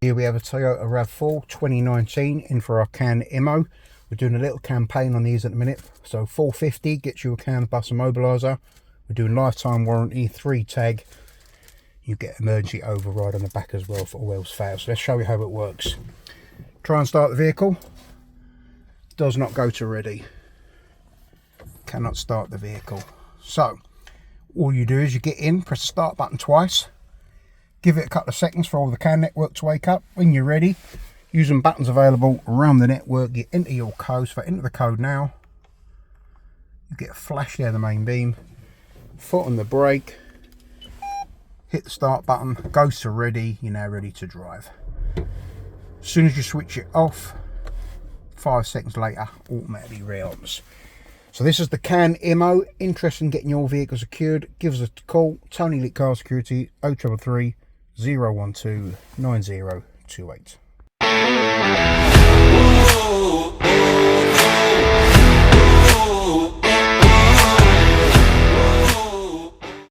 Here we have a Toyota RAV4 2019 in for our CAN-IMMO. We're doing a little campaign on these at the minute. So $4.50 gets you a CAN bus immobiliser. We're doing lifetime warranty, 3 tag. You get emergency override on the back as well for all else fails. So let's show you how it works. Try and start the vehicle. Does not go to ready. Cannot start the vehicle. So all you do is you get in, press the start button twice. Give it a couple of seconds for all the CAN network to wake up. When you're ready, using buttons available around the network, you enter your code. So enter the code now. You get a flash there, the main beam. Foot on the brake. Hit the start button. Goes to ready. You're now ready to drive. As soon as you switch it off, 5 seconds later, automatically rearms. So this is the CAN-IMMO. Interested in getting your vehicle secured? Give us a call. Tony Lit Car Security 0330 012 9028.